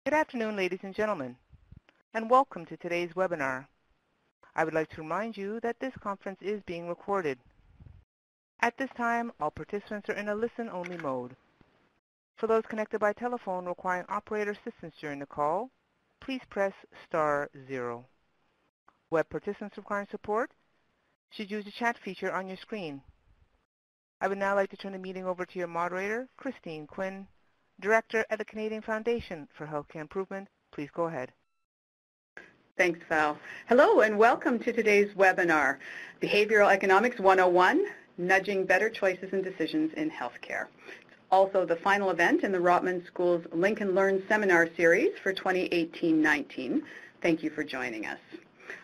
Good afternoon, ladies and gentlemen, and welcome to today's webinar. I would like to remind you that this conference is being recorded. At this time, all participants are in a listen-only mode. For those connected by telephone requiring operator assistance during the call, please press *0. Web participants requiring support should use the chat feature on your screen. I would now like to turn the meeting over to your moderator, Christine Quinn, Director at the Canadian Foundation for Healthcare Improvement. Please go ahead. Thanks, Val. Hello and welcome to today's webinar, Behavioral Economics 101, Nudging Better Choices and Decisions in Healthcare. It's also the final event in the Rotman School's Lincoln Learn Seminar Series for 2018-19. Thank you for joining us.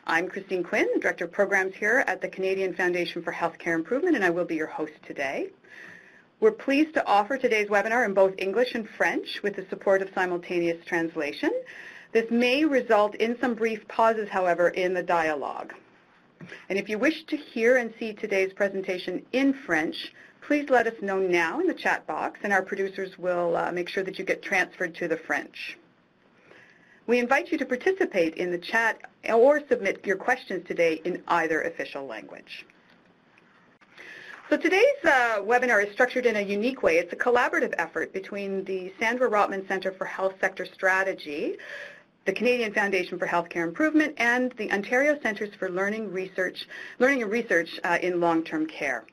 I'm Christine Quinn, Director of Programs here at the Canadian Foundation for Healthcare Improvement, and I will be your host today. We're pleased to offer today's webinar in both English and French with the support of simultaneous translation. This may result in some brief pauses, however, in the dialogue. And if you wish to hear and see today's presentation in French, please let us know now in the chat box, and our producers will make sure that you get transferred to the French. We invite you to participate in the chat or submit your questions today in either official language. So today's webinar is structured in a unique way. It's a collaborative effort between the Sandra Rotman Centre for Health Sector Strategy, the Canadian Foundation for Healthcare Improvement, and the Ontario Centres for Learning and Research in Long-Term Care.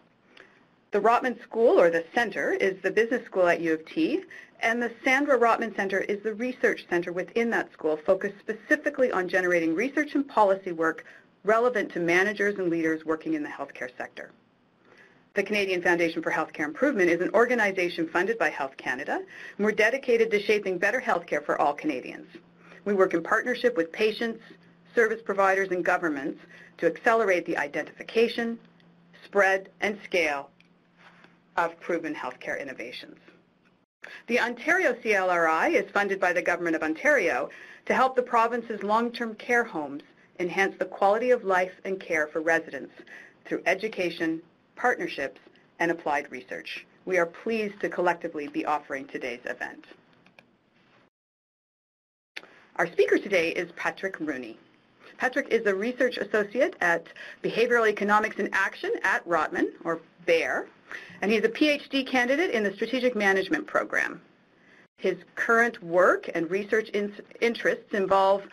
The Rotman School, or the Centre, is the business school at U of T, and the Sandra Rotman Centre is the research centre within that school, focused specifically on generating research and policy work relevant to managers and leaders working in the healthcare sector. The Canadian Foundation for Healthcare Improvement is an organization funded by Health Canada, and we're dedicated to shaping better healthcare for all Canadians. We work in partnership with patients, service providers, and governments to accelerate the identification, spread, and scale of proven healthcare innovations. The Ontario CLRI is funded by the Government of Ontario to help the province's long-term care homes enhance the quality of life and care for residents through education, partnerships, and applied research. We are pleased to collectively be offering today's event. Our speaker today is Patrick Rooney. Patrick is a research associate at Behavioral Economics in Action at Rotman, or BEAR, and he's a PhD candidate in the Strategic Management Program. His current work and research interests involve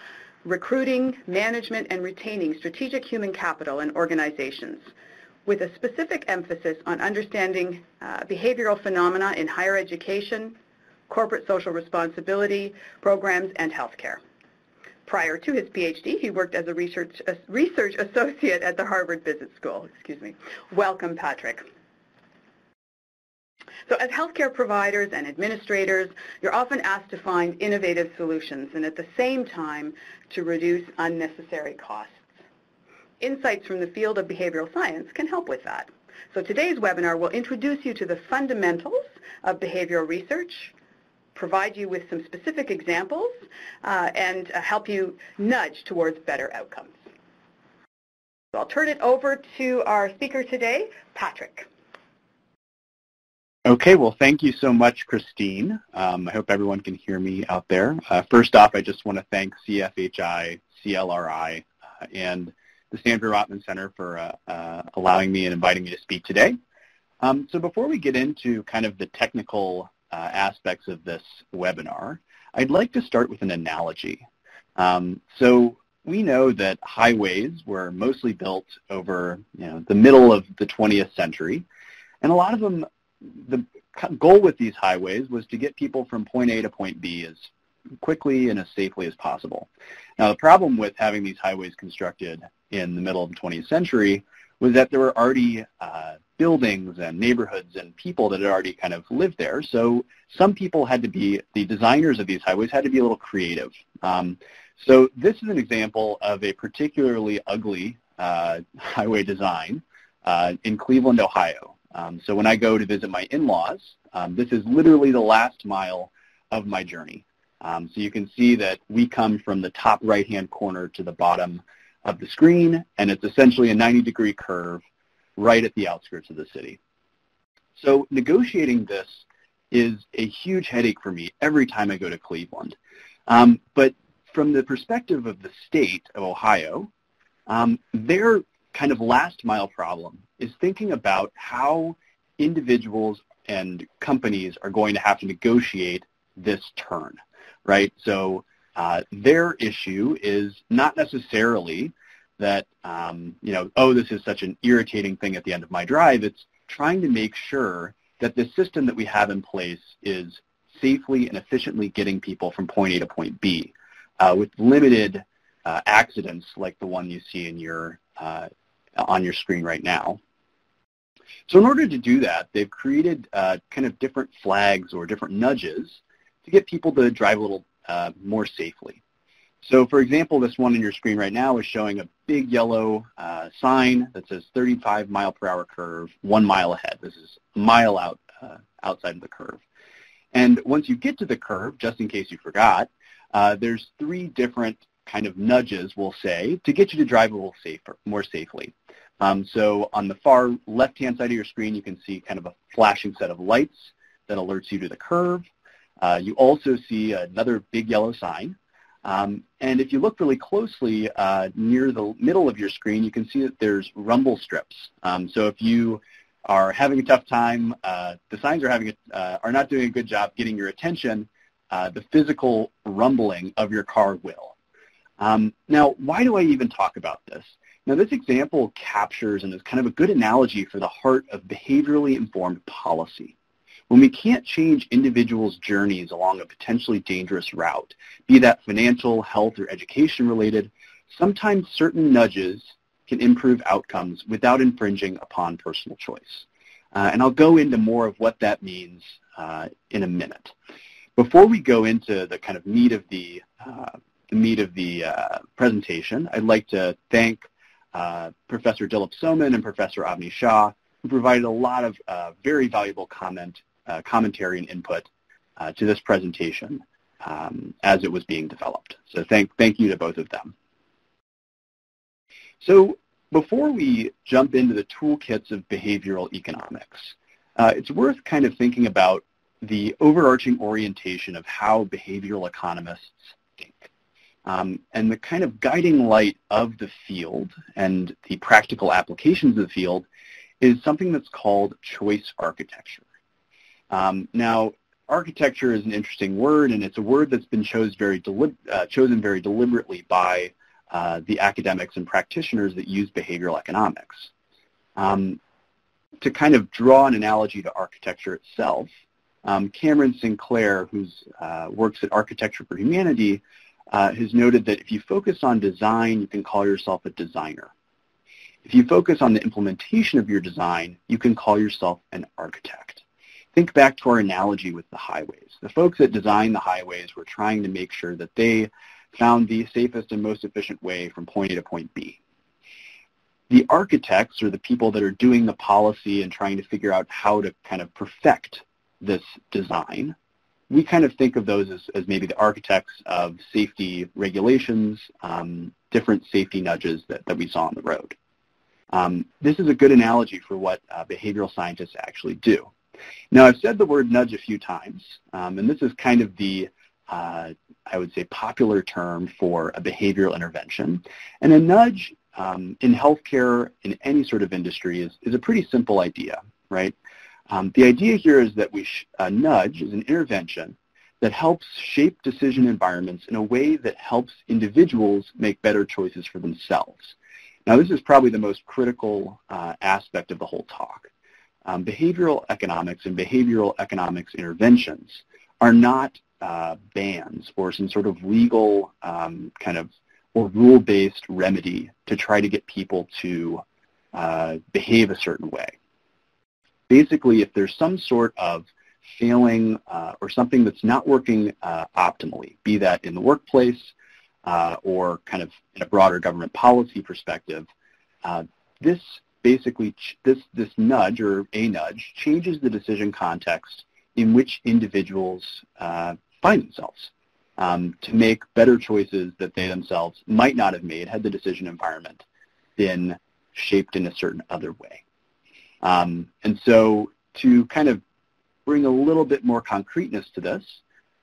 recruiting, management, and retaining strategic human capital in organizations, with a specific emphasis on understanding behavioral phenomena in higher education, corporate social responsibility programs, and healthcare. Prior to his PhD, he worked as a research associate at the Harvard Business School. Welcome, Patrick. So as healthcare providers and administrators, you're often asked to find innovative solutions and at the same time to reduce unnecessary costs. Insights from the field of behavioral science can help with that. So today's webinar will introduce you to the fundamentals of behavioral research, provide you with some specific examples, and help you nudge towards better outcomes. So I'll turn it over to our speaker today, Patrick. Okay, well, thank you so much, Christine. I hope everyone can hear me out there. First off, I just want to thank CFHI, CLRI, and the Sandra Rotman Center for allowing me and inviting me to speak today. So before we get into kind of the technical aspects of this webinar, I'd like to start with an analogy. So we know that highways were mostly built over the middle of the 20th century, and a lot of them, the goal with these highways was to get people from point A to point B as quickly and as safely as possible. Now, the problem with having these highways constructed in the middle of the 20th century was that there were already buildings and neighborhoods and people that had already kind of lived there. So some people had to be, the designers of these highways had to be a little creative. So this is an example of a particularly ugly highway design in Cleveland, Ohio. So when I go to visit my in-laws, this is literally the last mile of my journey. So you can see that we come from the top right-hand corner to the bottom of the screen, and it's essentially a 90-degree curve right at the outskirts of the city. So negotiating this is a huge headache for me every time I go to Cleveland. But from the perspective of the state of Ohio, their kind of last mile problem is thinking about how individuals and companies are going to have to negotiate this turn, right? So their issue is not necessarily that, oh, this is such an irritating thing at the end of my drive. It's trying to make sure that the system that we have in place is safely and efficiently getting people from point A to point B with limited accidents like the one you see in your on your screen right now. So in order to do that, they've created kind of different flags or different nudges to get people to drive a little more safely. So for example, this one on your screen right now is showing a big yellow sign that says 35 mile per hour curve, 1 mile ahead. This is a mile out outside of the curve. And once you get to the curve, just in case you forgot, there's 3 different kind of nudges, we'll say, to get you to drive a little more safely. So on the far left-hand side of your screen, you can see kind of a flashing set of lights that alerts you to the curve. You also see another big yellow sign. And if you look really closely near the middle of your screen, you can see that there's rumble strips. So if you are having a tough time, the signs are not doing a good job getting your attention, the physical rumbling of your car will. Now, why do I even talk about this? Now, this example captures and is kind of a good analogy for the heart of behaviorally informed policy. When we can't change individuals' journeys along a potentially dangerous route, be that financial, health, or education related, sometimes certain nudges can improve outcomes without infringing upon personal choice. And I'll go into more of what that means in a minute. Before we go into the kind of meat of the presentation, I'd like to thank Professor Dilip Soman and Professor Avni Shah, who provided a lot of very valuable commentary and input to this presentation as it was being developed. So thank you to both of them. So before we jump into the toolkits of behavioral economics, it's worth kind of thinking about the overarching orientation of how behavioral economists think. And the kind of guiding light of the field and the practical applications of the field is something that's called choice architecture. Now, architecture is an interesting word, and it's a word that's been chosen very deliberately by the academics and practitioners that use behavioral economics. To kind of draw an analogy to architecture itself, Cameron Sinclair, who works at Architecture for Humanity, has noted that if you focus on design, you can call yourself a designer. If you focus on the implementation of your design, you can call yourself an architect. Think back to our analogy with the highways. The folks that designed the highways were trying to make sure that they found the safest and most efficient way from point A to point B. The architects, or the people that are doing the policy and trying to figure out how to kind of perfect this design, we kind of think of those as maybe the architects of safety regulations, different safety nudges that we saw on the road. This is a good analogy for what behavioral scientists actually do. Now, I've said the word nudge a few times, and this is kind of the, I would say, popular term for a behavioral intervention. And a nudge in healthcare, in any sort of industry, is a pretty simple idea, right? The idea here is that a nudge is an intervention that helps shape decision environments in a way that helps individuals make better choices for themselves. Now, this is probably the most critical aspect of the whole talk. Behavioral economics and behavioral economics interventions are not bans or some sort of legal kind of or rule-based remedy to try to get people to behave a certain way. Basically, if there's some sort of failing or something that's not working optimally, be that in the workplace or kind of in a broader government policy perspective, this nudge or a nudge changes the decision context in which individuals find themselves to make better choices that they themselves might not have made had the decision environment been shaped in a certain other way. And so to kind of bring a little bit more concreteness to this,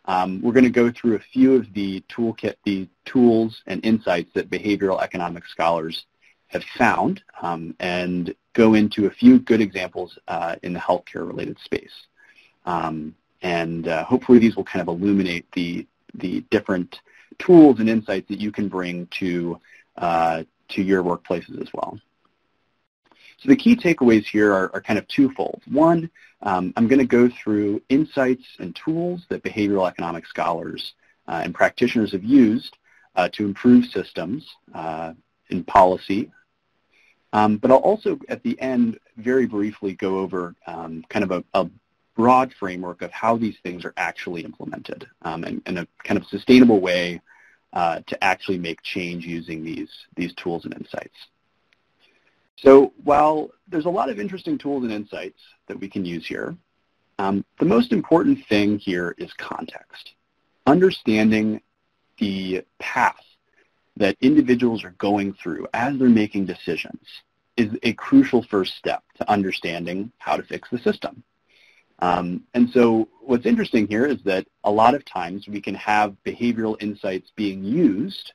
we're going to go through a few of the toolkit, the tools and insights that behavioral economics scholars have found, and go into a few good examples in the healthcare-related space. Hopefully these will kind of illuminate the different tools and insights that you can bring to your workplaces as well. So the key takeaways here are kind of twofold. One, I'm going to go through insights and tools that behavioral economics scholars and practitioners have used to improve systems in policy. But I'll also, at the end, very briefly go over kind of a broad framework of how these things are actually implemented in a kind of sustainable way to actually make change using these tools and insights. So while there's a lot of interesting tools and insights that we can use here, the most important thing here is context. Understanding the path that individuals are going through as they're making decisions is a crucial first step to understanding how to fix the system. And so what's interesting here is that a lot of times we can have behavioral insights being used,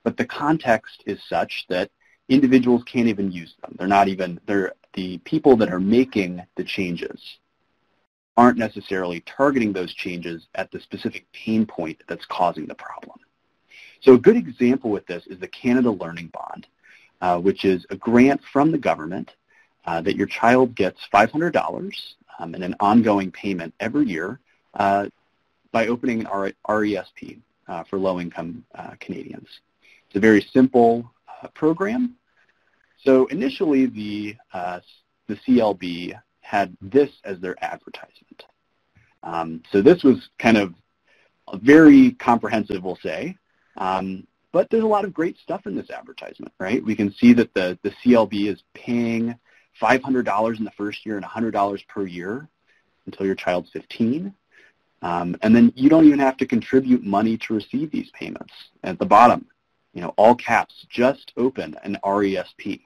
but the context is such that individuals can't even use them. The people that are making the changes aren't necessarily targeting those changes at the specific pain point that's causing the problem. So a good example with this is the Canada Learning Bond, which is a grant from the government that your child gets $500 and an ongoing payment every year by opening an RESP for low-income Canadians. It's a very simple program. So initially, the CLB had this as their advertisement. So this was kind of very comprehensive, we'll say. But there's a lot of great stuff in this advertisement, right? We can see that the CLB is paying $500 in the first year and $100 per year until your child's 15. And then you don't even have to contribute money to receive these payments. At the bottom, all caps, just open an RESP.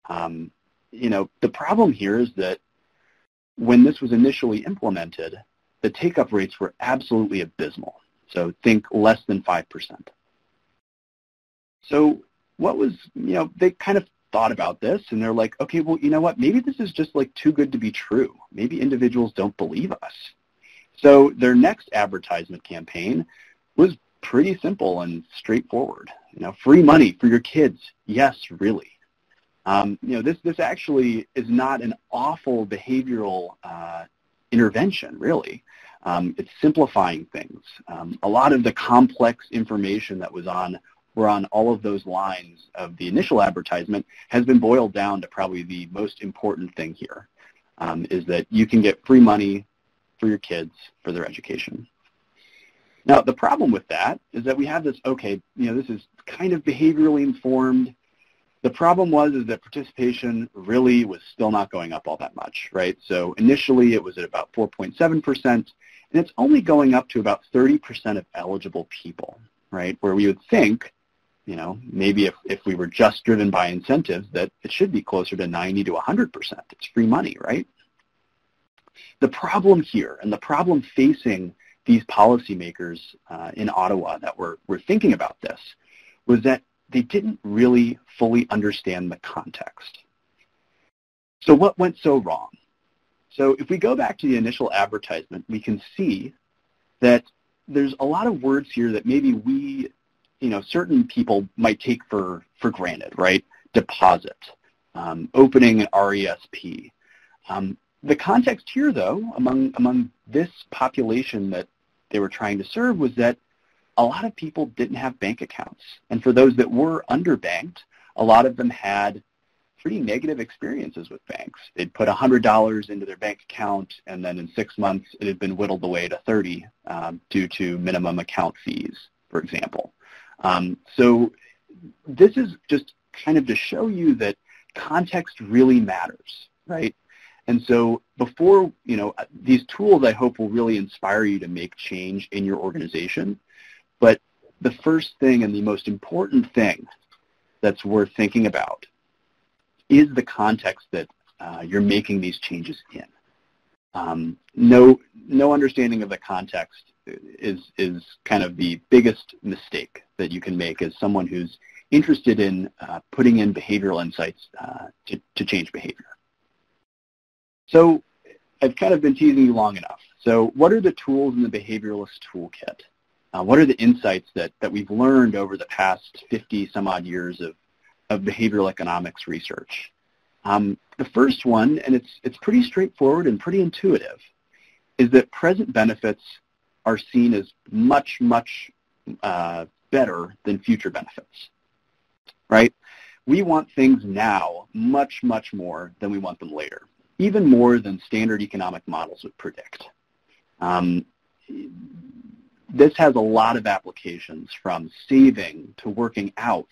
The problem here is that when this was initially implemented, the take-up rates were absolutely abysmal. So think less than 5%. So what was, they kind of thought about this and they're like, okay, well, you know what? Maybe this is just like too good to be true. Maybe individuals don't believe us. So their next advertisement campaign was pretty simple and straightforward. Free money for your kids. Yes, really. This actually is not an awful behavioral intervention, really. It's simplifying things. A lot of the complex information that were on all of those lines of the initial advertisement has been boiled down to probably the most important thing here, is that you can get free money for your kids for their education. Now, the problem with that is that we have this, this is kind of behaviorally informed. The problem is that participation really was still not going up all that much, right? So initially it was at about 4.7%, and it's only going up to about 30% of eligible people, right? Where we would think, maybe if we were just driven by incentives, that it should be closer to 90 to 100%. It's free money, right? The problem here, and the problem facing these policymakers in Ottawa that were thinking about this, was that they didn't really fully understand the context. So what went so wrong? So if we go back to the initial advertisement, we can see that there's a lot of words here that maybe we, certain people might take for granted, right? Deposit, opening an RESP. The context here, though, among this population that they were trying to serve was that a lot of people didn't have bank accounts. And for those that were underbanked, a lot of them had pretty negative experiences with banks. They'd put $100 into their bank account, and then in 6 months it had been whittled away to $30 due to minimum account fees, for example. So this is just kind of to show you that context really matters, right? And so before, these tools I hope will really inspire you to make change in your organization. But the first thing and the most important thing that's worth thinking about is the context that you're making these changes in. No understanding of the context is kind of the biggest mistake that you can make as someone who's interested in putting in behavioral insights to change behavior. So I've kind of been teasing you long enough. So what are the tools in the Behavioralist Toolkit? What are the insights that we've learned over the past 50 some odd years of behavioral economics research? The first one, and it's pretty straightforward and pretty intuitive, is that present benefits are seen as much, much better than future benefits, right? We want things now much, much more than we want them later, even more than standard economic models would predict. This has a lot of applications, from saving to working out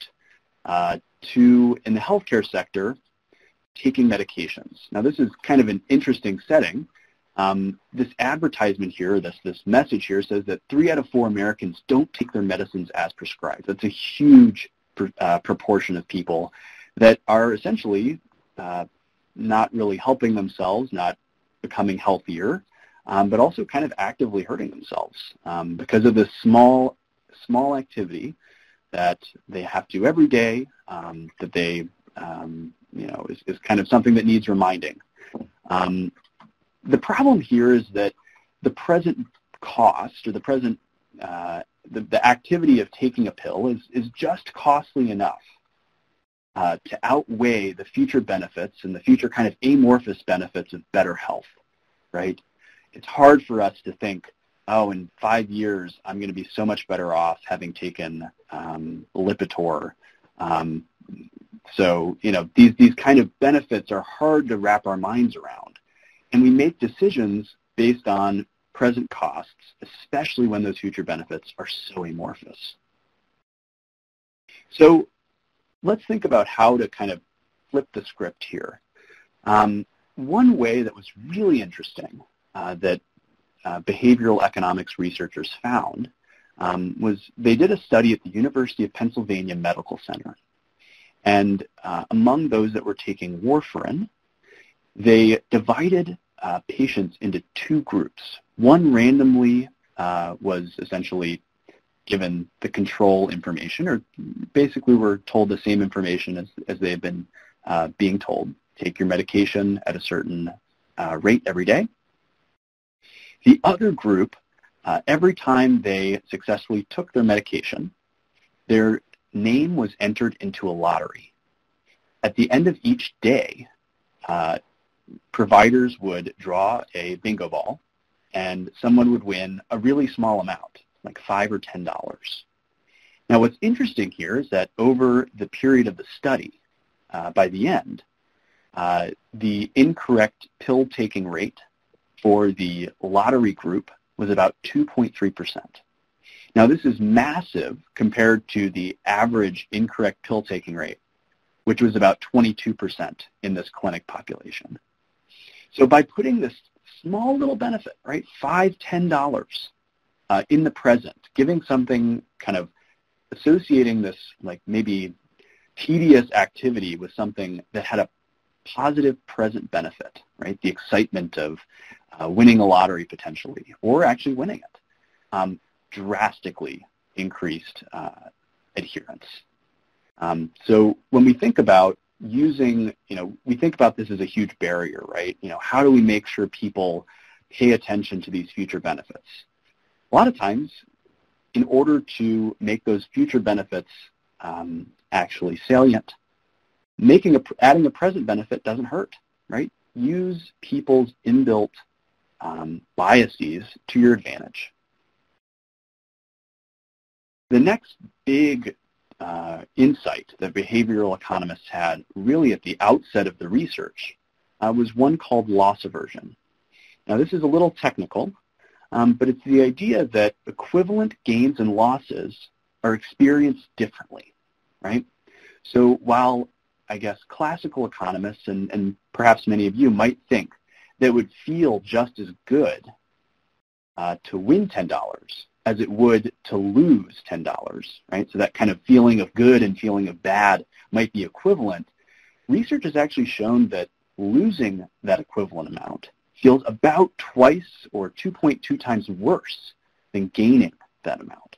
to, in the healthcare sector, taking medications. Now, this is kind of an interesting setting. This advertisement here, this message here says that 3 out of 4 Americans don't take their medicines as prescribed. That's a huge proportion of people that are essentially not really helping themselves, not becoming healthier, but also kind of actively hurting themselves because of this small activity that they have to every day, that they, is kind of something that needs reminding. The problem here is that the present cost, or the present, the activity of taking a pill is just costly enough to outweigh the future benefits and the future kind of amorphous benefits of better health, right? It's hard for us to think, oh, in 5 years, I'm going to be so much better off having taken Lipitor. So, these kind of benefits are hard to wrap our minds around. And we make decisions based on present costs, especially when those future benefits are so amorphous. So let's think about how to kind of flip the script here. One way that was really interesting that behavioral economics researchers found was they did a study at the University of Pennsylvania Medical Center. And among those that were taking warfarin, they divided patients into 2 groups. One randomly was essentially given the control information, or basically were told the same information as they had been being told. Take your medication at a certain rate every day. The other group, every time they successfully took their medication, their name was entered into a lottery. At the end of each day, providers would draw a bingo ball, and someone would win a really small amount, like $5 or $10. Now, what's interesting here is that over the period of the study, by the end, the incorrect pill-taking rate for the lottery group was about 2.3%. Now, this is massive compared to the average incorrect pill-taking rate, which was about 22% in this clinic population. So by putting this small little benefit, right, $5, $10 in the present, giving something, kind of associating this like maybe tedious activity with something that had a positive present benefit, right, the excitement of winning a lottery potentially, or actually winning it, drastically increased adherence. So when we think about using, we think about this as a huge barrier, right? How do we make sure people pay attention to these future benefits? A lot of times, in order to make those future benefits actually salient, adding a present benefit doesn't hurt, right? Use people's inbuilt biases to your advantage. The next big insight that behavioral economists had really at the outset of the research was one called loss aversion. Now, this is a little technical, but it's the idea that equivalent gains and losses are experienced differently, right? So while I guess classical economists and perhaps many of you might think that it would feel just as good to win $10 as it would to lose $10, right? So that kind of feeling of good and feeling of bad might be equivalent. Research has actually shown that losing that equivalent amount feels about twice or 2.2 times worse than gaining that amount,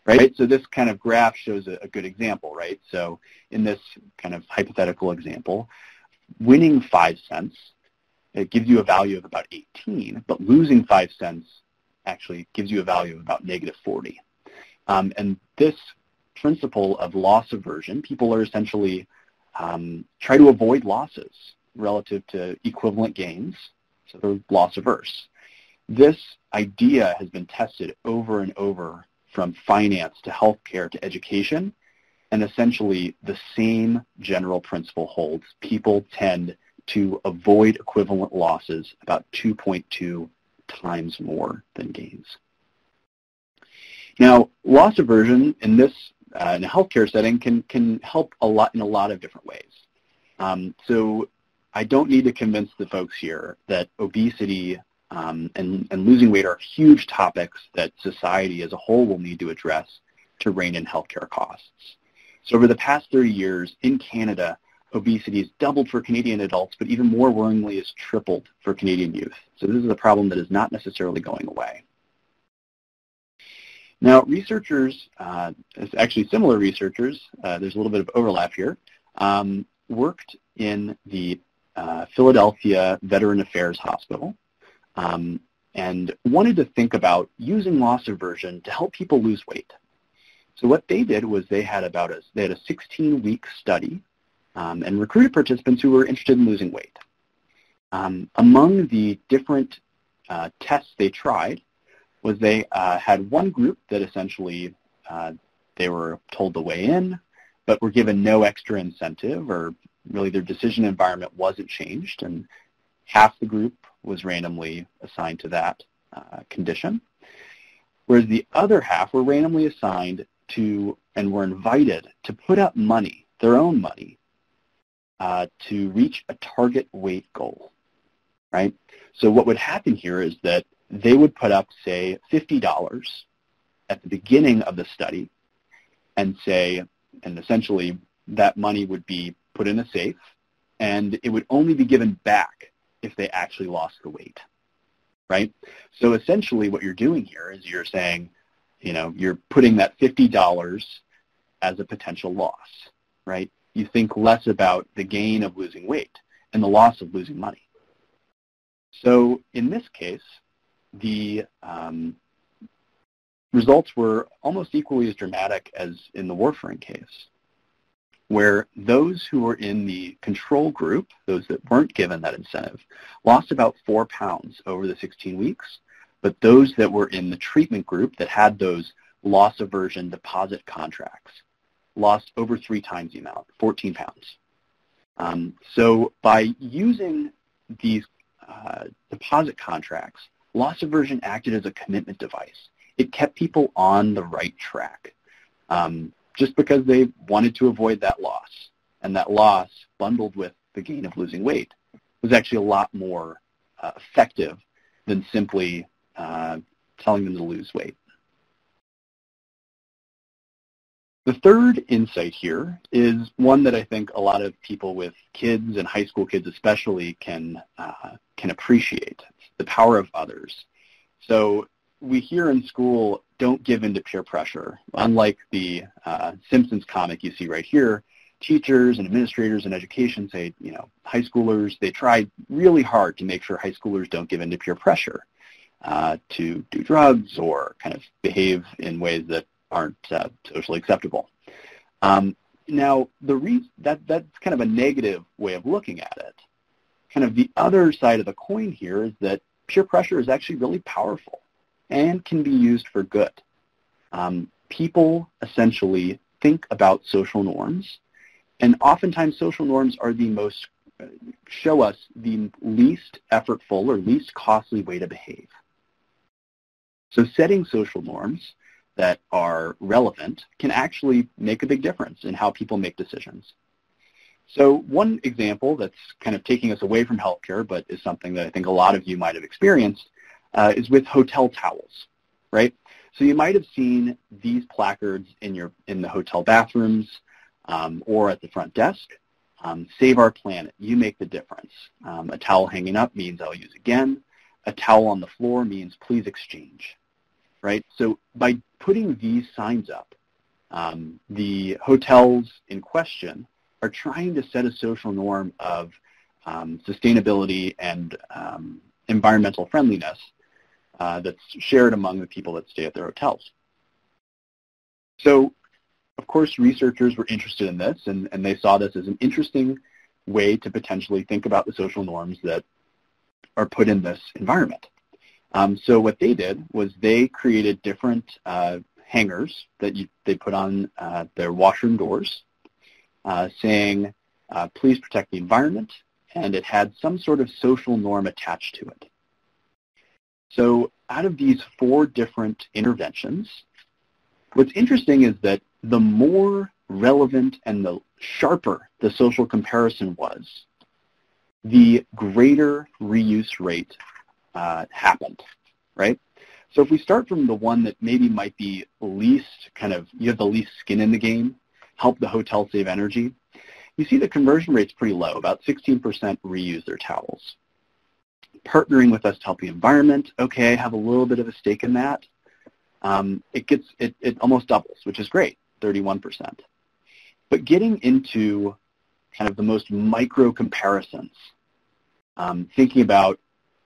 right? So this kind of graph shows a good example, right? So in this kind of hypothetical example, winning 5 cents, it gives you a value of about 18, but losing 5 cents actually gives you a value of about negative 40. And this principle of loss aversion, people are essentially try to avoid losses relative to equivalent gains, so they're loss averse. This idea has been tested over and over from finance to healthcare to education, and essentially the same general principle holds. People tend to avoid equivalent losses about 2.2 times more than gains. Now, loss aversion in this in a healthcare setting can help a lot in a lot of different ways. So I don't need to convince the folks here that obesity and losing weight are huge topics that society as a whole will need to address to rein in healthcare costs. So over the past 30 years in Canada, obesity has doubled for Canadian adults, but even more worryingly has tripled for Canadian youth. So this is a problem that is not necessarily going away. Now, researchers, actually similar researchers, there's a little bit of overlap here, worked in the Philadelphia Veteran Affairs Hospital and wanted to think about using loss aversion to help people lose weight. So what they did was they had a 16-week study and recruited participants who were interested in losing weight. Among the different tests they tried was they had one group that essentially they were told to weigh in, but were given no extra incentive, or really their decision environment wasn't changed, and half the group was randomly assigned to that condition, whereas the other half were randomly assigned to and were invited to put up money, their own money, to reach a target weight goal, right? So what would happen here is that they would put up, say, $50 at the beginning of the study and say, and essentially that money would be put in a safe, and it would only be given back if they actually lost the weight, right? So essentially what you're doing here is you're saying, you're putting that $50 as a potential loss, right? You think less about the gain of losing weight and the loss of losing money. So in this case, the results were almost equally as dramatic as in the warfarin case, where those who were in the control group, those that weren't given that incentive, lost about 4 pounds over the 16 weeks, but those that were in the treatment group that had those loss aversion deposit contracts lost over 3 times the amount, 14 pounds. So by using these deposit contracts, loss aversion acted as a commitment device. It kept people on the right track just because they wanted to avoid that loss. And that loss, bundled with the gain of losing weight, was actually a lot more effective than simply telling them to lose weight. The third insight here is one that I think a lot of people with kids and high school kids especially can appreciate. It's the power of others. So we hear in school, don't give in to peer pressure. Unlike the Simpsons comic you see right here, teachers and administrators in education say, high schoolers, they try really hard to make sure high schoolers don't give in to peer pressure to do drugs or kind of behave in ways that aren't socially acceptable. Now, that's kind of a negative way of looking at it. Kind of the other side of the coin here is that peer pressure is actually really powerful and can be used for good. People essentially think about social norms, and oftentimes social norms are show us the least effortful or least costly way to behave. So setting social norms that are relevant can actually make a big difference in how people make decisions. So one example that's kind of taking us away from healthcare, but is something that I think a lot of you might have experienced, is with hotel towels, right? So you might have seen these placards in the hotel bathrooms or at the front desk Save our planet, you make the difference. A towel hanging up means I'll use again. A towel on the floor means please exchange, right? So by putting these signs up, the hotels in question are trying to set a social norm of sustainability and environmental friendliness that's shared among the people that stay at their hotels. So, of course, researchers were interested in this, and they saw this as an interesting way to potentially think about the social norms that are put in this environment. So what they did was they created different hangers that they put on their washroom doors saying, please protect the environment, and it had some sort of social norm attached to it. So out of these 4 different interventions, what's interesting is that the more relevant and the sharper the social comparison was, the greater reuse rate happened, right? So if we start from the one that maybe might be least you have the least skin in the game, help the hotel save energy, you see the conversion rate's pretty low, about 16% reuse their towels. Partnering with us to help the environment, okay, I have a little bit of a stake in that. It almost doubles, which is great, 31%. But getting into kind of the most micro comparisons, thinking about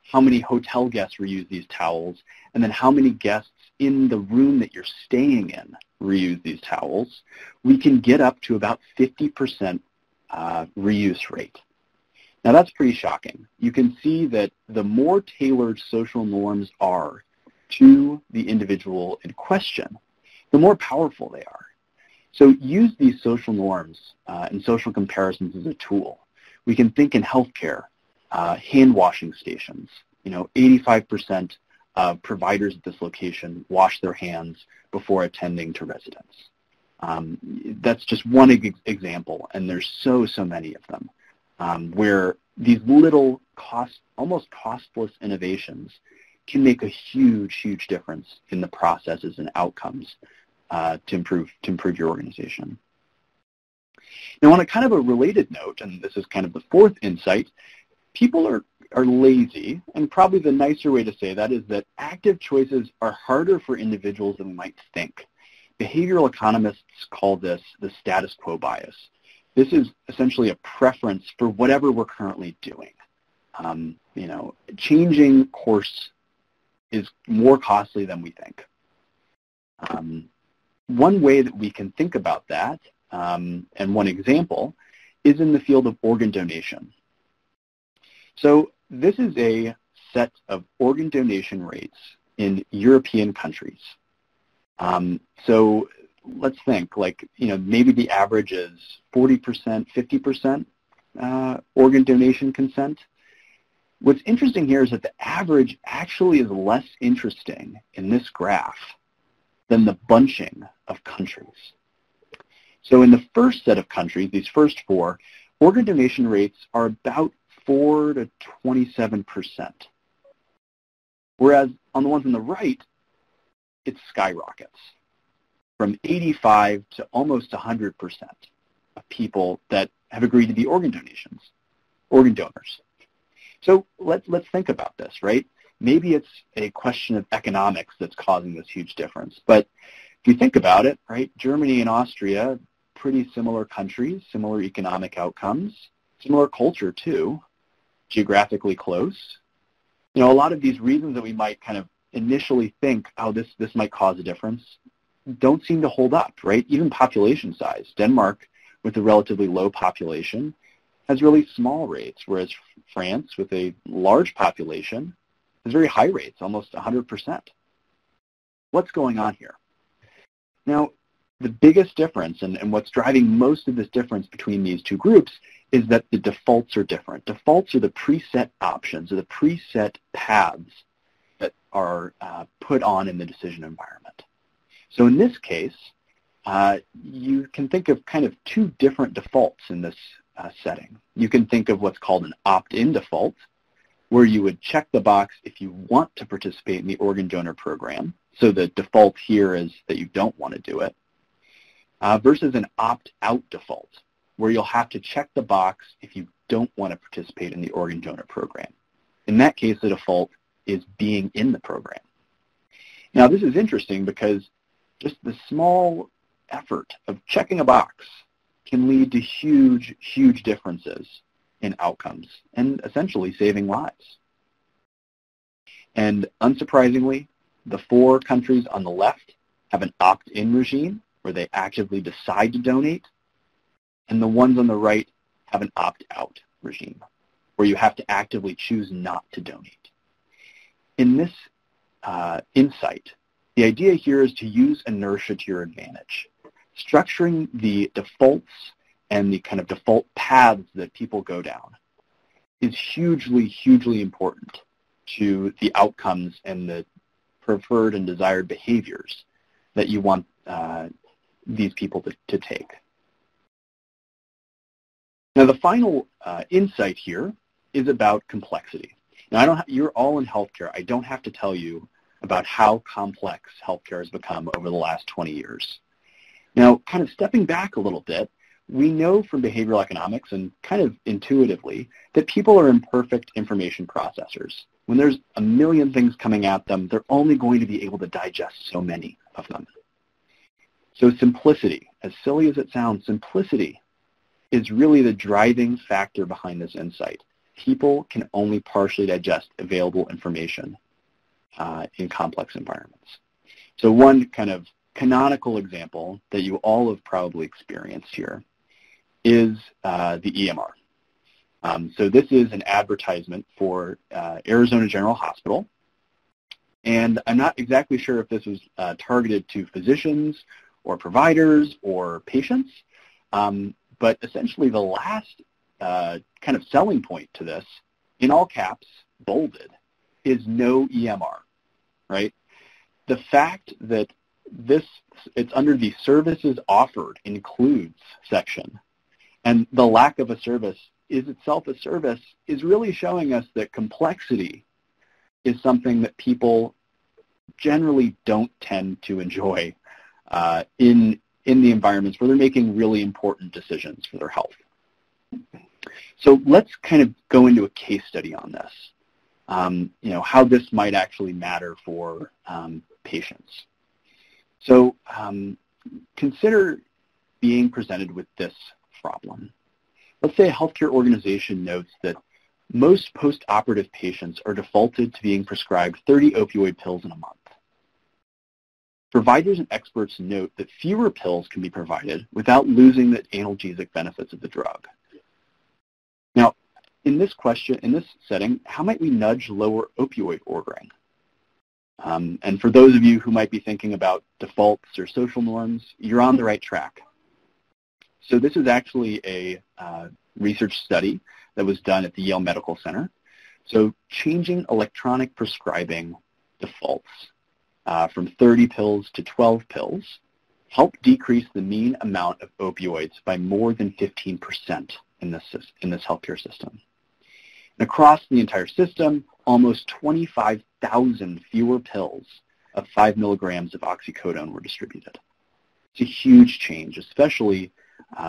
how many hotel guests reuse these towels, and then how many guests in the room that you're staying in reuse these towels, we can get up to about 50% reuse rate. Now that's pretty shocking. You can see that the more tailored social norms are to the individual in question, the more powerful they are. So use these social norms and social comparisons as a tool. We can think in healthcare, hand washing stations. 85% of providers at this location wash their hands before attending to residents. That's just one example, and there's so many of them, where these little almost costless innovations can make a huge difference in the processes and outcomes to improve your organization. Now, on a kind of a related note, and this is kind of the 4th insight, people are lazy, and probably the nicer way to say that is that active choices are harder for individuals than we might think. Behavioral economists call this the status quo bias. This is essentially a preference for whatever we're currently doing. Changing course is more costly than we think. One way that we can think about that, and one example, is in the field of organ donation. So this is a set of organ donation rates in European countries. So let's think, maybe the average is 40%, 50% organ donation consent. What's interesting here is that the average actually is less interesting in this graph than the bunching of countries. So in the first set of countries, these first 4, organ donation rates are about 4 to 27%. Whereas on the ones on the right, it skyrockets from 85 to almost 100% of people that have agreed to be organ donors. So let's think about this, right? Maybe it's a question of economics that's causing this huge difference. But if you think about it, right, Germany and Austria, pretty similar countries, similar economic outcomes, similar culture too, geographically close. A lot of these reasons that we might kind of initially think, oh, this might cause a difference, don't seem to hold up, right? Even population size. Denmark, with a relatively low population, has really small rates, whereas France, with a large population, has very high rates, almost 100%. What's going on here? Now, the biggest difference, and what's driving most of this difference between these 2 groups, is that the defaults are different. Defaults are the preset options, or the preset paths that are put on in the decision environment. So in this case, you can think of kind of 2 different defaults in this setting. You can think of what's called an opt-in default, where you would check the box if you want to participate in the organ donor program. So the default here is that you don't want to do it, versus an opt-out default. where you'll have to check the box if you don't want to participate in the organ donor program. In that case, the default is being in the program. Now, this is interesting because just the small effort of checking a box can lead to huge, huge differences in outcomes and essentially saving lives. And unsurprisingly, the 4 countries on the left have an opt-in regime where they actively decide to donate, and the ones on the right have an opt-out regime where you have to actively choose not to donate. In this insight, the idea here is to use inertia to your advantage. Structuring the defaults and the kind of default paths that people go down is hugely, hugely important to the outcomes and the preferred and desired behaviors that you want these people to take. Now, the final insight here is about complexity. Now, you're all in healthcare. I don't have to tell you about how complex healthcare has become over the last 20 years. Now, kind of stepping back a little bit, we know from behavioral economics and kind of intuitively that people are imperfect information processors. When there's a million things coming at them, they're only going to be able to digest so many of them. So simplicity, as silly as it sounds, simplicity is really the driving factor behind this insight. People can only partially digest available information in complex environments. So one kind of canonical example that you all have probably experienced here is the EMR. So this is an advertisement for Arizona General Hospital, and I'm not exactly sure if this was targeted to physicians or providers or patients, but essentially the last kind of selling point to this, in all caps, bolded, is no EMR, right? The fact that it's under the services offered includes section, and the lack of a service is itself a service is really showing us that complexity is something that people generally don't tend to enjoy in the environments where they're making really important decisions for their health. So let's kind of go into a case study on this, how this might actually matter for patients. So consider being presented with this problem. Let's say a healthcare organization notes that most post-operative patients are defaulted to being prescribed 30 opioid pills in a month. Providers and experts note that fewer pills can be provided without losing the analgesic benefits of the drug. Now, in this setting, how might we nudge lower opioid ordering? And for those of you who might be thinking about defaults or social norms, you're on the right track. So this is actually a research study that was done at the Yale Medical Center. So changing electronic prescribing defaults from 30 pills to 12 pills helped decrease the mean amount of opioids by more than 15% in this healthcare system. And across the entire system, almost 25,000 fewer pills of 5 milligrams of oxycodone were distributed. It's a huge change, especially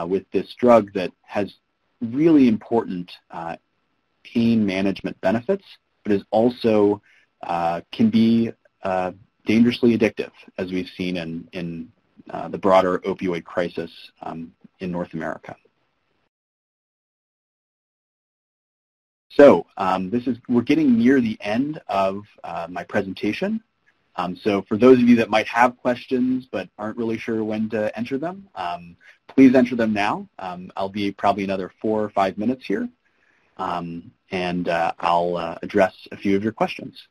with this drug that has really important pain management benefits, but is also can be dangerously addictive, as we've seen in the broader opioid crisis in North America. So we're getting near the end of my presentation. So for those of you that might have questions but aren't really sure when to enter them, please enter them now. I'll be probably another 4 or 5 minutes here, and I'll address a few of your questions.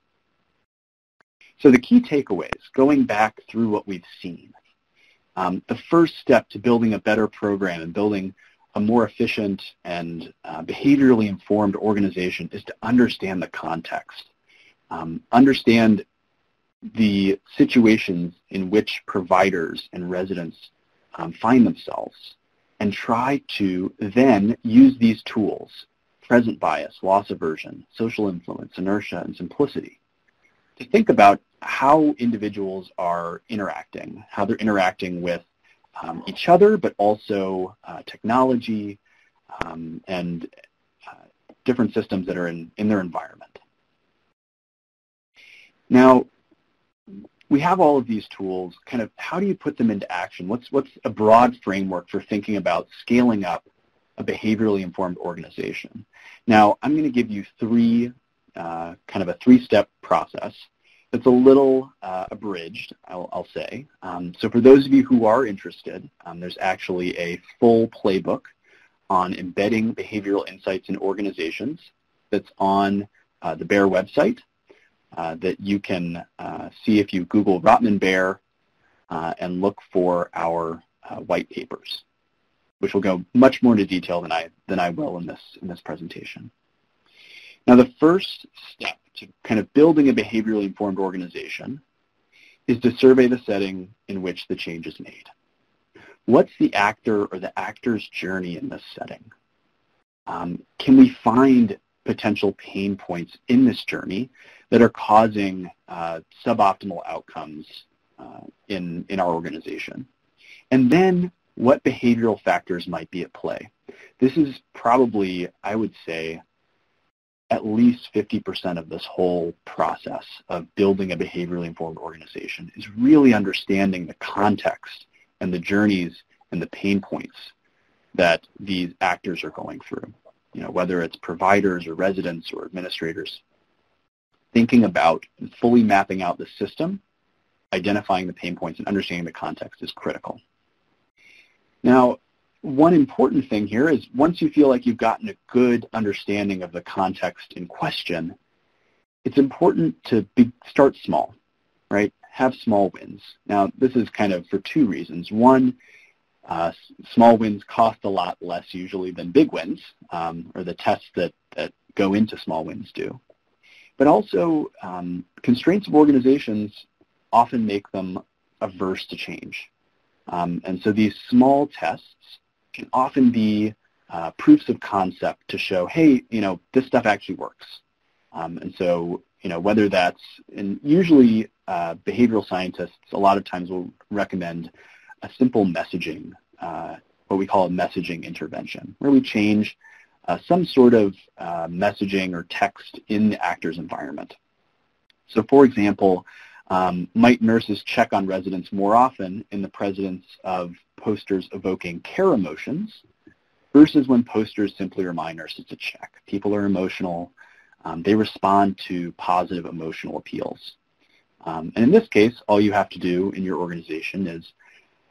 So the key takeaways, going back through what we've seen, the first step to building a better program and building a more efficient and behaviorally informed organization is to understand the context, understand the situations in which providers and residents find themselves, and try to then use these tools, present bias, loss aversion, social influence, inertia, and simplicity, to think about how individuals are interacting, how they're interacting with each other, but also technology and different systems that are in their environment. Now, we have all of these tools. Kind of, how do you put them into action? What's a broad framework for thinking about scaling up a behaviorally informed organization? Now, I'm going to give you kind of a three-step process. It's a little abridged, I'll say. So for those of you who are interested, there's actually a full playbook on embedding behavioral insights in organizations that's on the BEAR website that you can see if you Google Rotman-Bear and look for our white papers, which will go much more into detail than I will in this presentation. Now, the first step to kind of building a behaviorally informed organization is to survey the setting in which the change is made. What's the actor or the actor's journey in this setting? Can we find potential pain points in this journey that are causing suboptimal outcomes in our organization? And then what behavioral factors might be at play? This is probably, I would say, at least 50% of this whole process of building a behaviorally informed organization is really understanding the context and the journeys and the pain points that these actors are going through. You know, whether it's providers or residents or administrators, thinking about and fully mapping out the system, identifying the pain points and understanding the context is critical. Now, one important thing here is once you feel like you've gotten a good understanding of the context in question, it's important to start small, right? Have small wins. Now, this is kind of for two reasons. One, small wins cost a lot less usually than big wins, or the tests that go into small wins do. But also, constraints of organizations often make them averse to change. And so these small tests can often be proofs of concept to show, hey, you know, this stuff actually works. And so, you know, whether that's, and usually behavioral scientists a lot of times will recommend a simple messaging, what we call a messaging intervention, where we change some sort of messaging or text in the actor's environment. So for example, might nurses check on residents more often in the presence of posters evoking care emotions versus when posters simply remind nurses to check? People are emotional. They respond to positive emotional appeals. And in this case, all you have to do in your organization is,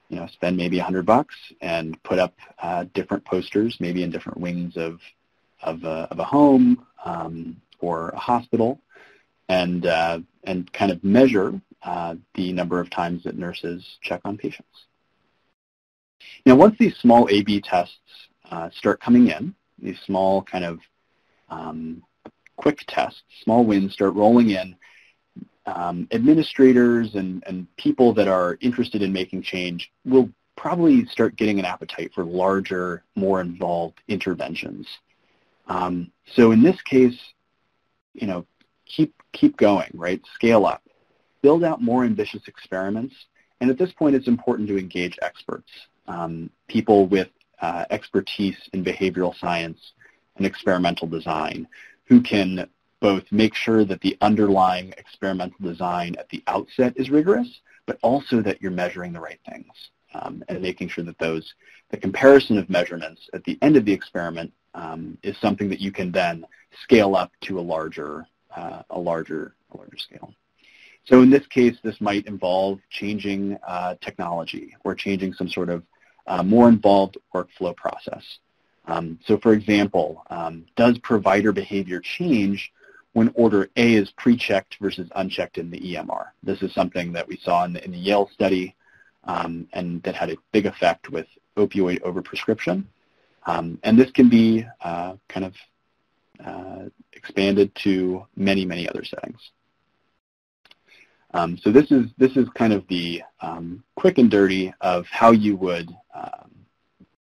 you know, spend maybe $100 and put up different posters, maybe in different wings of a home or a hospital, and kind of measure the number of times that nurses check on patients. Now, once these small A/B tests start coming in, these small kind of quick tests, small wins start rolling in, administrators and people that are interested in making change will probably start getting an appetite for larger, more involved interventions. So in this case, you know, keep going, right? Scale up. Build out more ambitious experiments. And at this point, it's important to engage experts, people with expertise in behavioral science and experimental design, who can both make sure that the underlying experimental design at the outset is rigorous, but also that you're measuring the right things, and making sure that the comparison of measurements at the end of the experiment is something that you can then scale up to a larger scale. So in this case, this might involve changing technology or changing some sort of more involved workflow process. So for example, does provider behavior change when order A is pre-checked versus unchecked in the EMR? This is something that we saw in the Yale study, and that had a big effect with opioid overprescription. And this can be kind of expanded to many, many other settings. So this is kind of the quick and dirty of how you would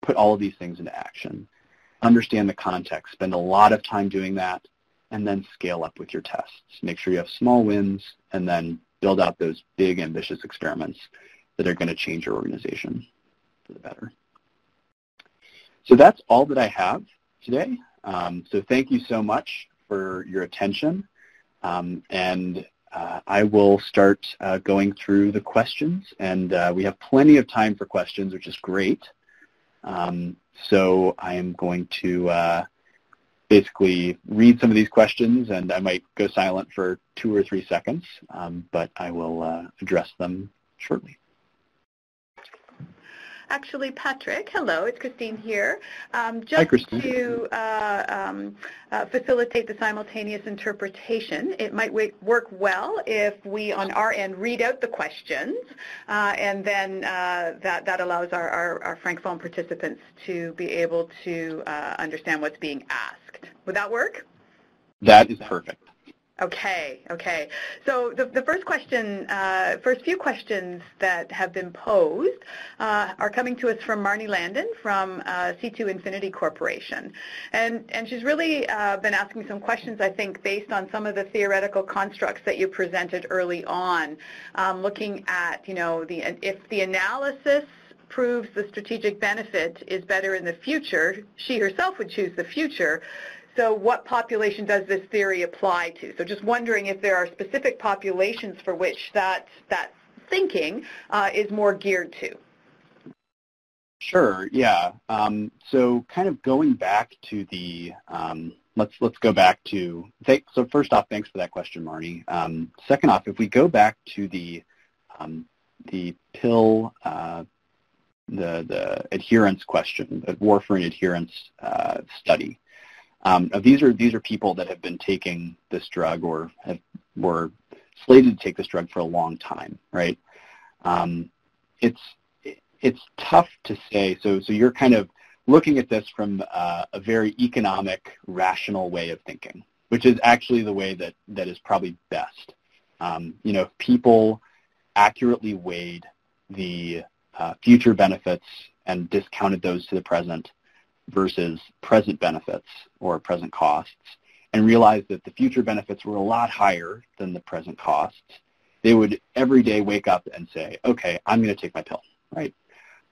put all of these things into action. Understand the context, spend a lot of time doing that, and then scale up with your tests. Make sure you have small wins, and then build out those big, ambitious experiments that are going to change your organization. for the better. So that's all that I have today. So thank you so much for your attention. And I will start going through the questions. And we have plenty of time for questions, which is great. So I am going to basically read some of these questions, and I might go silent for 2 or 3 seconds, but I will address them shortly. Actually, Patrick, hello, it's Christine here. Just Hi, Christine. to facilitate the simultaneous interpretation, it might work well if we on our end read out the questions, and then that allows our Francophone participants to be able to understand what's being asked. Would that work? That is perfect. Okay. So the first few questions that have been posed are coming to us from Marnie Landon from C2 Infinity Corporation. And she's really been asking some questions, I think, based on some of the theoretical constructs that you presented early on, looking at, if the analysis proves the strategic benefit is better in the future, she herself would choose the future. So what population does this theory apply to? So just wondering if there are specific populations for which that thinking is more geared to. Sure, yeah. So kind of going back to the, let's go back to, so first off, thanks for that question, Marnie. Second off, if we go back to the pill, the adherence question, the warfarin adherence study. These are people that have been taking this drug or were slated to take this drug for a long time, right? It's tough to say. So you're kind of looking at this from a very economic, rational way of thinking, which is actually the way that is probably best. If people accurately weighed the future benefits and discounted those to the present versus present benefits or present costs, and realized that the future benefits were a lot higher than the present costs, they would every day wake up and say, okay, I'm going to take my pill, right?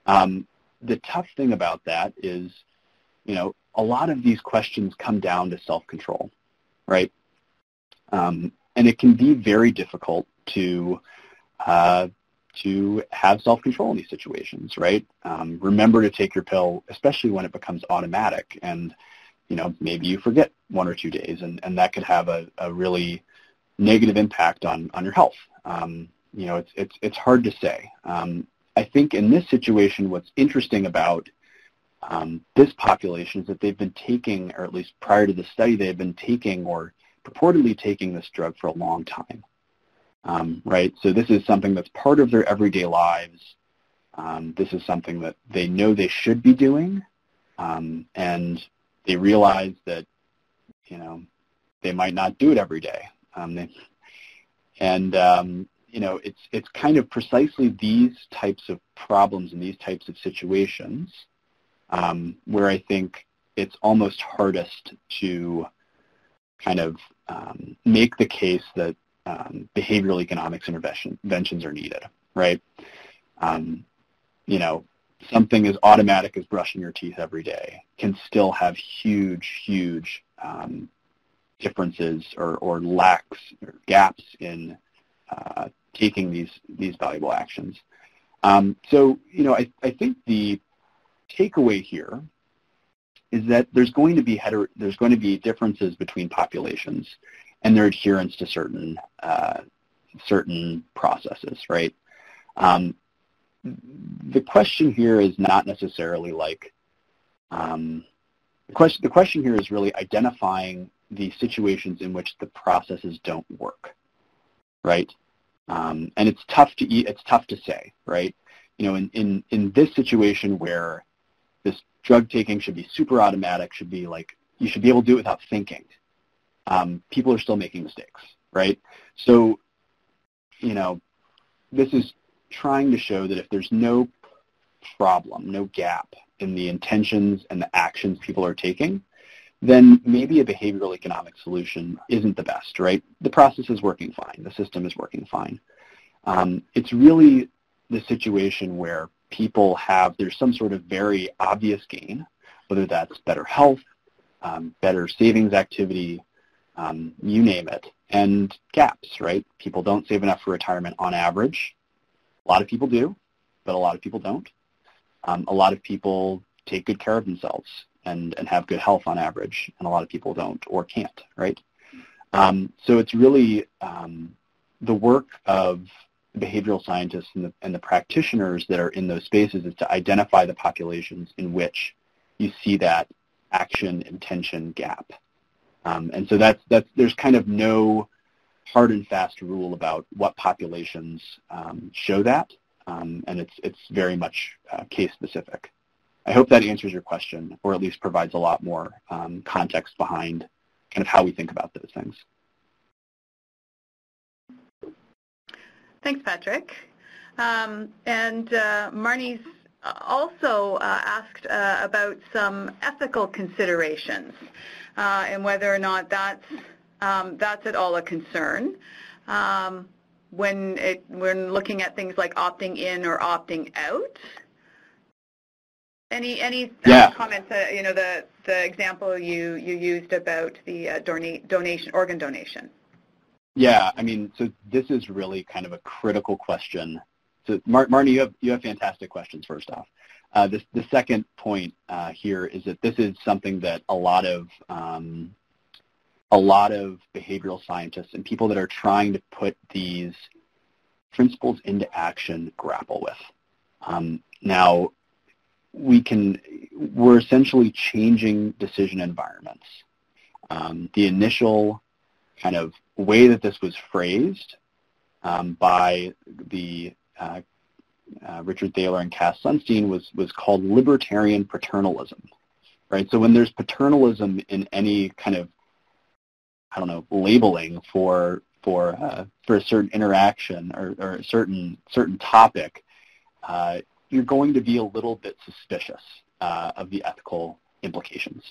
The tough thing about that is, a lot of these questions come down to self-control, right? And it can be very difficult to have self-control in these situations, right? Remember to take your pill, especially when it becomes automatic, and maybe you forget 1 or 2 days, and that could have a really negative impact on your health. It's hard to say. I think in this situation, what's interesting about this population is that they've been taking, or at least prior to the study, they've been taking or purportedly taking this drug for a long time. Right? So this is something that's part of their everyday lives. This is something that they know they should be doing, and they realize that, they might not do it every day. It's kind of precisely these types of problems and these types of situations where I think it's almost hardest to kind of make the case that behavioral economics interventions are needed, right? Something as automatic as brushing your teeth every day can still have huge differences or lacks or gaps in taking these valuable actions. I think the takeaway here is that there's going to be differences between populations and their adherence to certain processes, right? The question here is not necessarily like the question here is really identifying the situations in which the processes don't work, right? And it's tough to say, right? In this situation where this drug taking should be super automatic, should be like you should be able to do it without thinking. People are still making mistakes, right? So, this is trying to show that if there's no problem, no gap in the intentions and the actions people are taking, then maybe a behavioral economic solution isn't the best, right? The process is working fine. The system is working fine. It's really the situation where people have, there's some sort of very obvious gain, whether that's better health, better savings activity, you name it, and gaps, right? People don't save enough for retirement on average. A lot of people do, but a lot of people don't. A lot of people take good care of themselves and have good health on average, and a lot of people don't or can't, right? So it's really the work of behavioral scientists and the practitioners that are in those spaces is to identify the populations in which you see that action-intention gap. And so there's kind of no hard and fast rule about what populations show that, and it's very much case-specific. I hope that answers your question, or at least provides a lot more context behind kind of how we think about those things. Thanks, Patrick. And Marnie's also asked about some ethical considerations and whether or not that's at all a concern when looking at things like opting in or opting out. Any comments? The example you used about the organ donation. Yeah, I mean, so this is really kind of a critical question. So, Marnie, you have fantastic questions. First off, the second point here is that this is something that a lot of behavioral scientists and people that are trying to put these principles into action grapple with. Now, we're essentially changing decision environments. The initial kind of way that this was phrased by the Richard Thaler and Cass Sunstein was called libertarian paternalism, right? So when there's paternalism in any kind of, I don't know, labeling for a certain interaction or a certain topic, you're going to be a little bit suspicious of the ethical implications.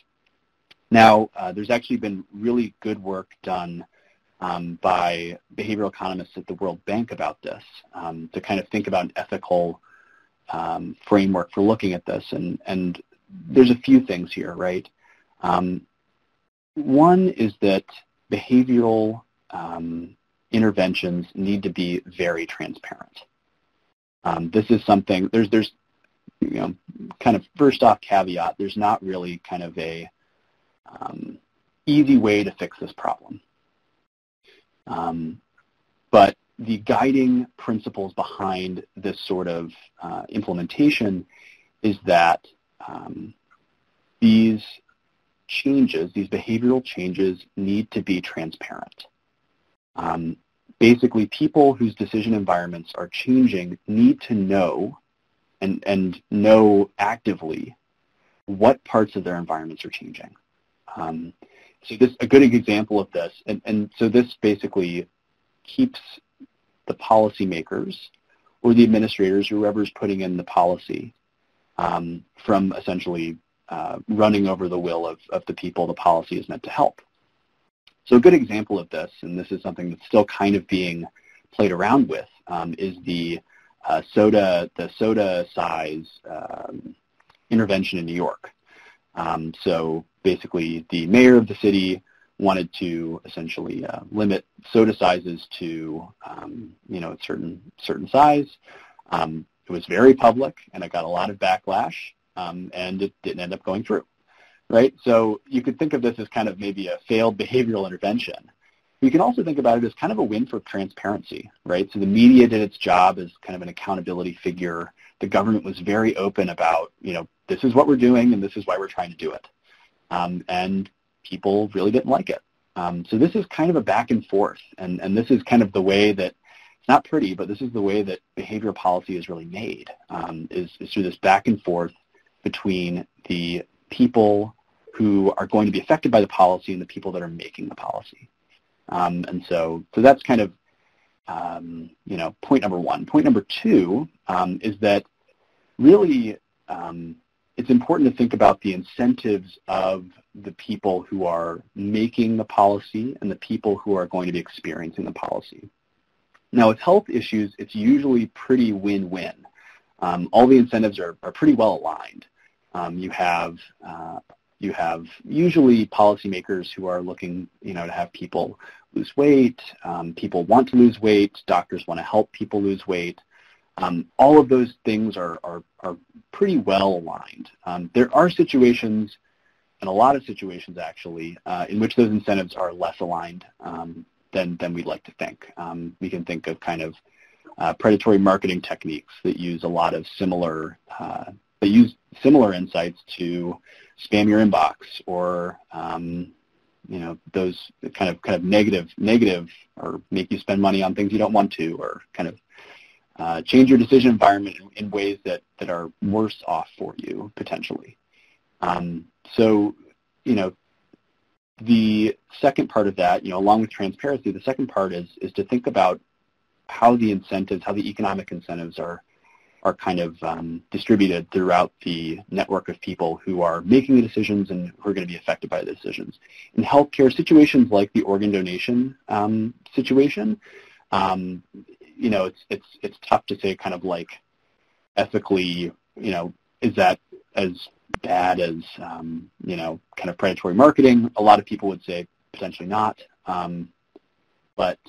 Now, there's actually been really good work done by behavioral economists at the World Bank about this, to kind of think about an ethical framework for looking at this. And there's a few things here, right? One is that behavioral interventions need to be very transparent. This is something, there's kind of first off caveat, there's not really kind of a easy way to fix this problem. But the guiding principles behind this sort of implementation is that these changes, these behavioral changes, need to be transparent. Basically, people whose decision environments are changing need to know and know actively what parts of their environments are changing. So this a good example of this, and so this basically keeps the policymakers or the administrators, whoever's putting in the policy, from essentially running over the will of the people the policy is meant to help. So a good example of this, and this is something that's still kind of being played around with, is the soda size intervention in New York. So basically, the mayor of the city wanted to essentially limit soda sizes to a certain size. It was very public, and it got a lot of backlash, and it didn't end up going through. Right? So you could think of this as kind of maybe a failed behavioral intervention. You can also think about it as kind of a win for transparency, right? So the media did its job as kind of an accountability figure. The government was very open about, this is what we're doing and this is why we're trying to do it. And people really didn't like it. So this is kind of a back and forth. And this is kind of the way that, it's not pretty, but this is the way that behavioral policy is really made, is through this back and forth between the people who are going to be affected by the policy and the people that are making the policy. And so that's kind of, point number one. Point number two is that really it's important to think about the incentives of the people who are making the policy and the people who are going to be experiencing the policy. Now, with health issues, it's usually pretty win-win. all the incentives are pretty well aligned. You have usually policymakers who are looking, to have people lose weight. People want to lose weight. Doctors want to help people lose weight. All of those things are pretty well aligned. There are situations, and a lot of situations actually, in which those incentives are less aligned than we'd like to think. We can think of kind of predatory marketing techniques that use a lot of similar insights to spam your inbox, or those kind of negative, or make you spend money on things you don't want to, or kind of change your decision environment in ways that are worse off for you potentially. So, the second part of that, along with transparency, the second part is to think about how the incentives, how the economic incentives are kind of distributed throughout the network of people who are making the decisions and who are going to be affected by the decisions. In healthcare situations like the organ donation situation, it's tough to say kind of like ethically, is that as bad as, kind of predatory marketing? A lot of people would say potentially not. But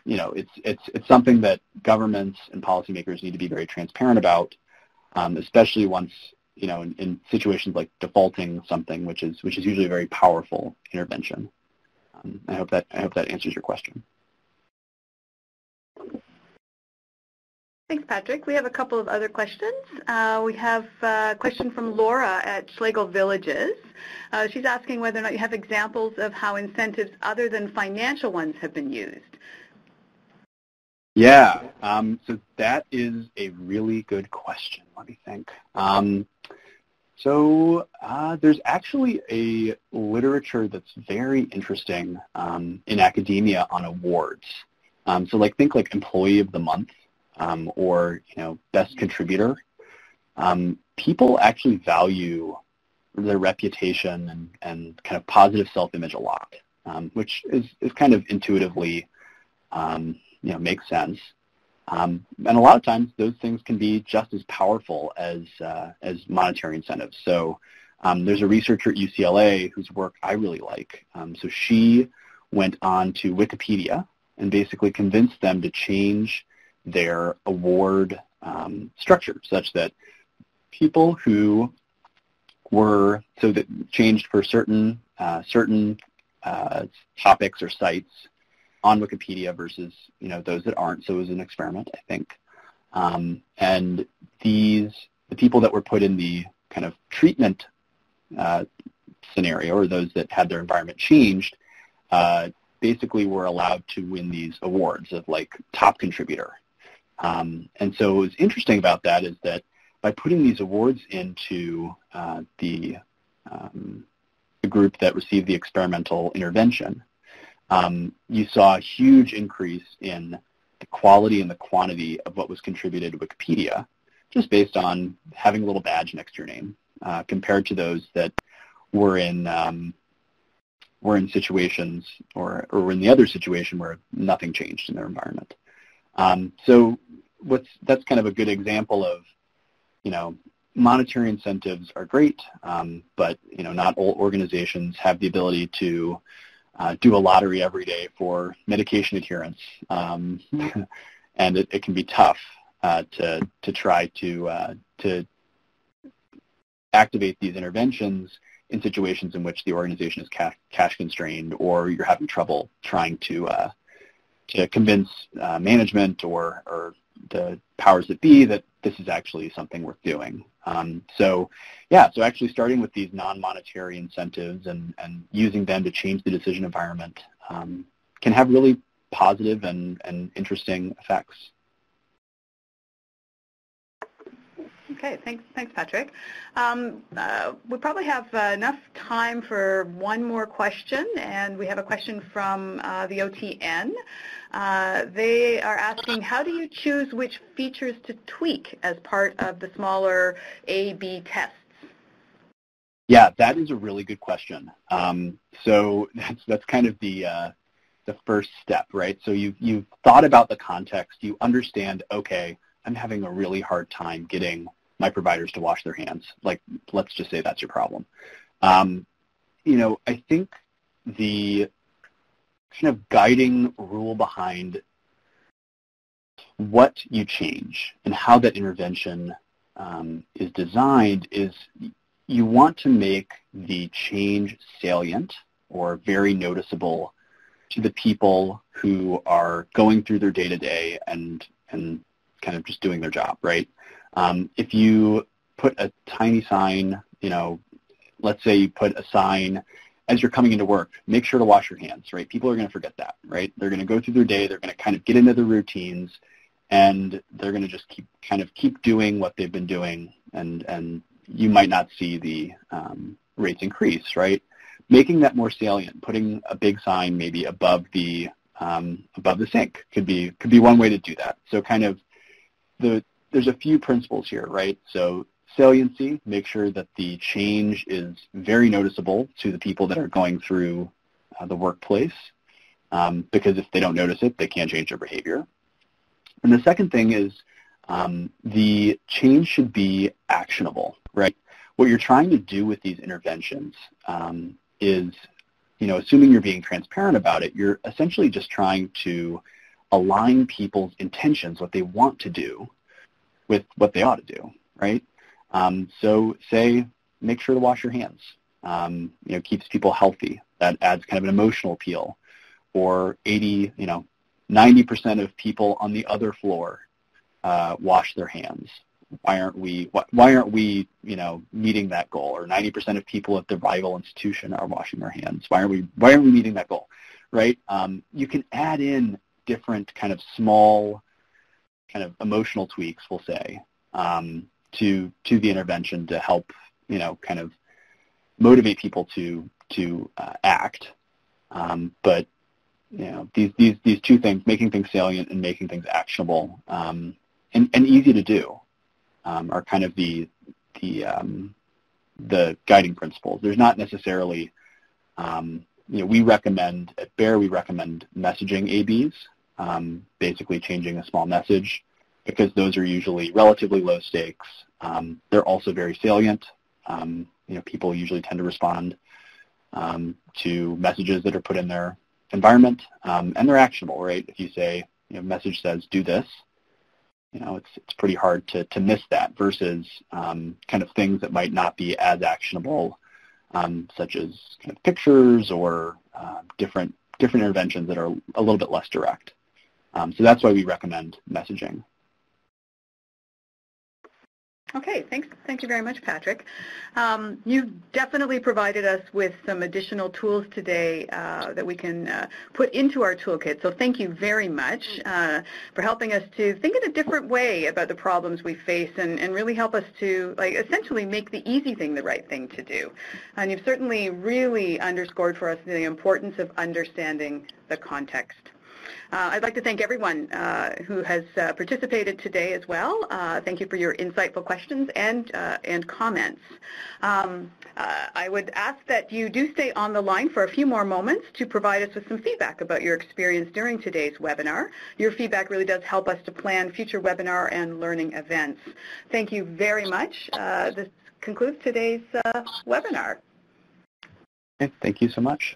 it's something that governments and policymakers need to be very transparent about, especially once, in situations like defaulting something, which is usually a very powerful intervention. I hope that answers your question. Thanks, Patrick. We have a couple of other questions. We have a question from Laura at Schlegel Villages. She's asking whether or not you have examples of how incentives other than financial ones have been used. Yeah, so that is a really good question. Let me think. There's actually a literature that's very interesting in academia on awards. Think like Employee of the Month. Or best contributor. People actually value their reputation and kind of positive self-image a lot, which is kind of intuitively makes sense. And a lot of times those things can be just as powerful as monetary incentives. So there's a researcher at UCLA whose work I really like. So she went on to Wikipedia and basically convinced them to change their award structure such that people who were, so that changed for certain topics or sites on Wikipedia versus, those that aren't. So it was an experiment, I think. And the people that were put in the kind of treatment scenario, or those that had their environment changed, basically were allowed to win these awards of like top contributor. And so what's interesting about that is that by putting these awards into the group that received the experimental intervention, you saw a huge increase in the quality and the quantity of what was contributed to Wikipedia, just based on having a little badge next to your name, compared to those that were in situations or were in the other situation where nothing changed in their environment. So that's kind of a good example of, monetary incentives are great, but, not all organizations have the ability to do a lottery every day for medication adherence. And it can be tough to try to activate these interventions in situations in which the organization is cash constrained, or you're having trouble trying to convince management or the powers that be that this is actually something worth doing. So actually starting with these non-monetary incentives and using them to change the decision environment can have really positive and interesting effects. Okay, thanks, Patrick. We probably have enough time for one more question, and we have a question from the OTN. They are asking, how do you choose which features to tweak as part of the smaller A/B tests? Yeah, that is a really good question. So that's kind of the first step, right? So you've thought about the context. You understand, okay, I'm having a really hard time getting my providers to wash their hands. Like, let's just say that's your problem. I think the kind of guiding rule behind what you change and how that intervention is designed is you want to make the change salient or very noticeable to the people who are going through their day-to-day and kind of just doing their job, right? If you put a tiny sign, let's say you put a sign as you're coming into work, make sure to wash your hands, right? People are going to forget that, right? They're going to go through their day, they're going to kind of get into their routines, and they're going to just keep doing what they've been doing, and you might not see the rates increase, right? Making that more salient, putting a big sign maybe above the sink could be one way to do that. So kind of there's a few principles here, right? So saliency, make sure that the change is very noticeable to the people that are going through the workplace, because if they don't notice it, they can't change their behavior. And the second thing is the change should be actionable, right? What you're trying to do with these interventions is, assuming you're being transparent about it, you're essentially just trying to align people's intentions, what they want to do, with what they ought to do, right? So say, make sure to wash your hands. Keeps people healthy. That adds kind of an emotional appeal. Or 90% of people on the other floor wash their hands. Why aren't we meeting that goal? Or 90% of people at the rival institution are washing their hands. Why aren't we meeting that goal? Right? You can add in different kind of small kind of emotional tweaks, we'll say, to the intervention to help, kind of motivate people to act. But these two things, making things salient and making things actionable and easy to do, are kind of the guiding principles. There's not necessarily, we recommend, at Bear, we recommend messaging ABs, basically changing a small message, because those are usually relatively low stakes. They're also very salient. People usually tend to respond to messages that are put in their environment, and they're actionable, right? If you say, message says do this, it's pretty hard to miss that, versus kind of things that might not be as actionable, such as kind of pictures or different interventions that are a little bit less direct. So that's why we recommend messaging. Okay, thank you very much, Patrick. You've definitely provided us with some additional tools today that we can put into our toolkit. So thank you very much for helping us to think in a different way about the problems we face and really help us to essentially make the easy thing the right thing to do. And you've certainly really underscored for us the importance of understanding the context. I'd like to thank everyone who has participated today as well. Thank you for your insightful questions and comments. I would ask that you do stay on the line for a few more moments to provide us with some feedback about your experience during today's webinar. Your feedback really does help us to plan future webinar and learning events. Thank you very much. This concludes today's webinar. Okay, thank you so much.